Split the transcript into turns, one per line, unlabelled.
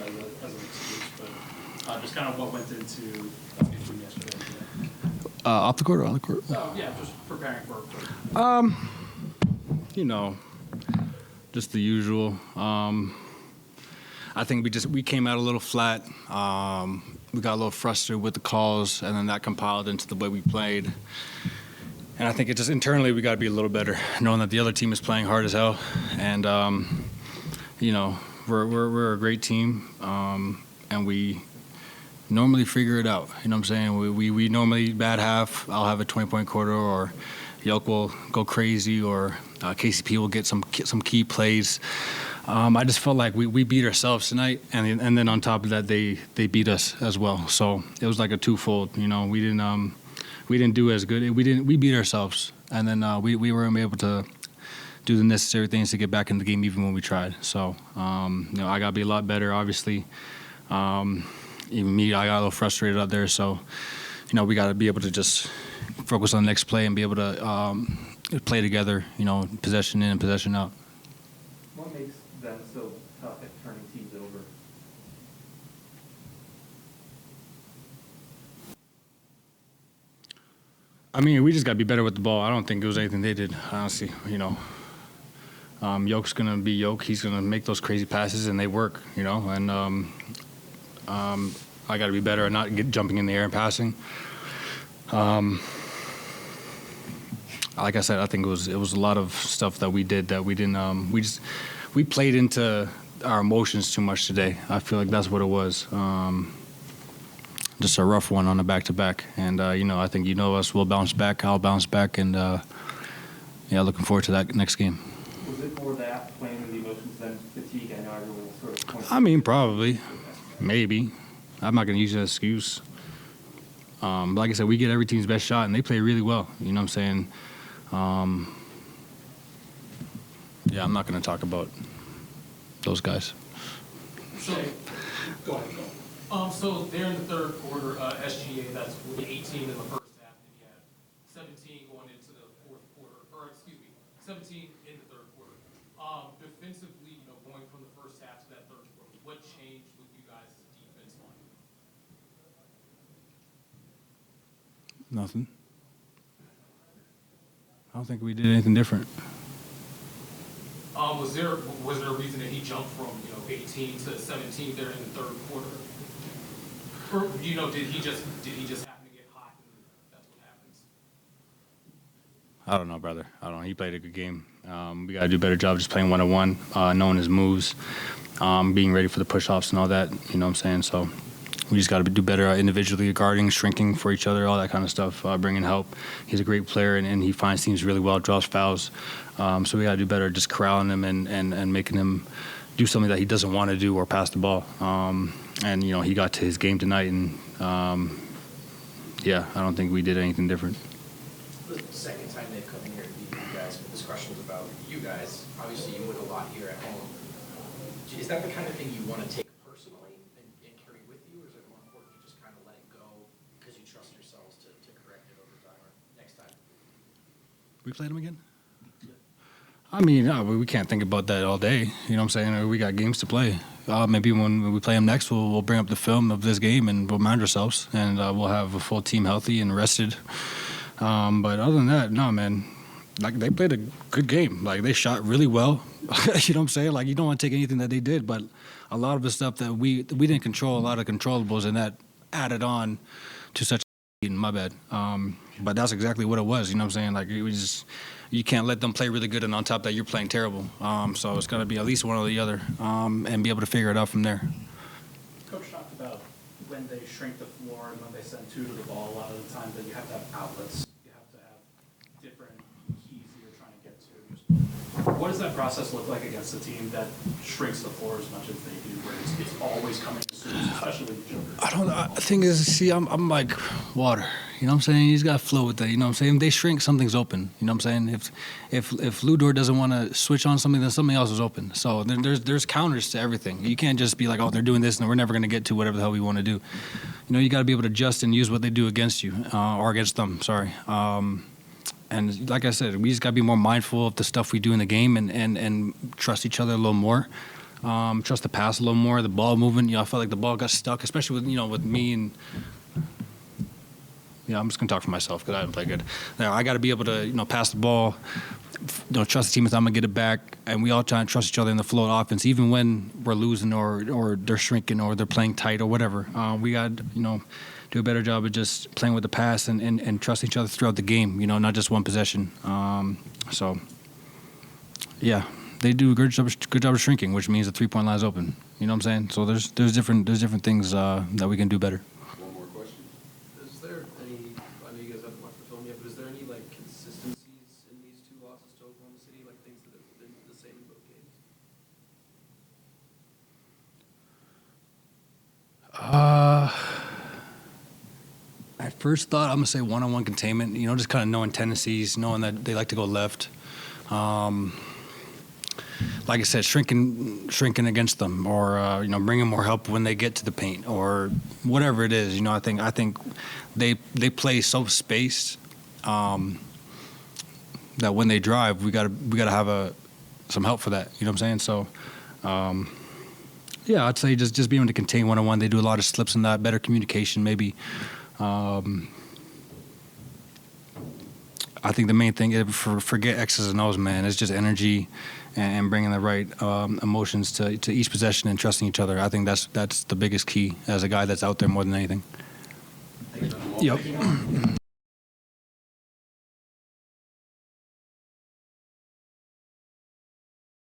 as an excuse, but just kind of what went into that between yesterday and today.
Off the court or on the court?
Oh, yeah, just preparing for
You know, just the usual. I think we came out a little flat. We got a little frustrated with the calls, and then that compiled into the way we played. And I think it just internally we got to be a little better, knowing that the other team is playing hard as hell, and you know we're a great team, and we normally figure it out. You know what I'm saying? We normally bad half. I'll have a 20-point quarter, or Yoke will go crazy, or KCP will get some key plays. I just felt like we beat ourselves tonight, and then on top of that, they beat us as well. So it was like a twofold. You know, we didn't do as good. We beat ourselves, and then we were able to do the necessary things to get back in the game, even when we tried. So you know, I got to be a lot better, obviously. Even me, I got a little frustrated out there. So you know, we got to be able to just focus on the next play and be able to play together. You know, possession in and possession out.
What makes them so tough at turning teams over?
I mean, we just got to be better with the ball. I don't think it was anything they did, honestly. You know, Yoke's going to be Yoke. He's going to make those crazy passes, and they work, you know. And I got to be better at not jumping in the air and passing. Like I said, I think it was a lot of stuff that we did that we didn't. We played into our emotions too much today. I feel like that's what it was. Just a rough one on the back-to-back. And, you know, I think you know us. We'll bounce back. I'll bounce back. And, yeah, looking forward to that next game.
Was it more that playing with the emotions than fatigue? I know everyone sort of points.
I mean, probably. Maybe. I'm not going to use that excuse. Like I said, we get every team's best shot, and they play really well. You know what I'm saying? Yeah, I'm not going to talk about those guys.
So, go ahead. So there in the third quarter, SGA, that's 18 in the first half, and you had 17 going into the fourth quarter, or excuse me, 17 in the third quarter. Defensively, you know, going from the first half to that third quarter, what changed with you guys' defense line?
Nothing. I don't think we did anything different.
Was there a reason that he jumped from 18 to 17 there in the third quarter? Or did he just happen to get hot and that's what happens?
I don't know, brother. I don't know. He played a good game. We got to do a better job just playing one-on-one, knowing his moves, being ready for the push-offs and all that. You know what I'm saying? So we just got to do better individually, guarding, shrinking for each other, all that kind of stuff, bringing help. He's a great player, and he finds teams really well, draws fouls. So we got to do better just corralling him and making him do something that he doesn't want to do or pass the ball. And, he got to his game tonight, and, yeah, I don't think we did anything different.
The second time they've come in here to beat you guys, but this question was about you guys. Obviously, you win a lot here at home. Is that the kind of thing you want to take personally and carry with you, or is it more important to just kind of let it go because you trust yourselves to correct it over time or next time?
We played him again? I mean, we can't think about that all day. You know what I'm saying? We got games to play. Maybe when we play them next, we'll bring up the film of this game and we'll remind ourselves, and we'll have a full team healthy and rested. But other than that, no, man. Like, they played a good game. Like, they shot really well. You know what I'm saying? Like, you don't want to take anything that they did, but a lot of the stuff that we didn't control, a lot of controllables, and that added on to such a my bad. But that's exactly what it was. You know what I'm saying? Like, you can't let them play really good, and on top of that, you're playing terrible. So it's got to be at least one or the other, and be able to figure it out from there.
Coach talked about when they shrink the floor and when they send two to the ball, a lot of the time that you have to have outlets. You have to have different keys that you're trying to get to. What does that process look like against a team that shrinks the floor as much as they do, where it's always coming as soon as, especially with Joker?
The thing is, see, I'm like water. You know what I'm saying? He's got to flow with that. You know what I'm saying? If they shrink, something's open. You know what I'm saying? If Ludor doesn't want to switch on something, then something else is open. So there's counters to everything. You can't just be like, oh, they're doing this, and we're never going to get to whatever the hell we want to do. You got to be able to adjust and use what they do against you, or against them, sorry. And like I said, we just got to be more mindful of the stuff we do in the game and trust each other a little more. trust the pass a little more, the ball movement. I felt like the ball got stuck, especially with me and. Yeah, I'm just gonna talk for myself because I didn't play good. Now I got to be able to pass the ball. Trust the team is I'm gonna get it back, and we all try and trust each other in the flow of offense, even when we're losing or they're shrinking or they're playing tight or whatever. We got do a better job of just playing with the pass and trusting each other throughout the game. Not just one possession. So yeah, they do a good job of shrinking, which means the 3-point line is open. You know what I'm saying? So there's different things that we can do better.
One more question.
Is there any, I know you guys haven't watched the film yet, but is there any consistencies in these two losses to Oklahoma City, things that have been the same in both games?
At first thought, I'm gonna say one-on-one containment. Just kind of knowing tendencies, knowing that they like to go left. Like I said, shrinking against them, or bringing more help when they get to the paint, or whatever it is. I think they play so spaced that when they drive, we gotta have some help for that. You know what I'm saying? So. Yeah, I'd say just being able to contain one-on-one. They do a lot of slips in that, better communication maybe. I think the main thing is forget X's and O's, man. It's just energy and bringing the right emotions to each possession and trusting each other. I think that's the biggest key as a guy that's out there more than anything. Yep.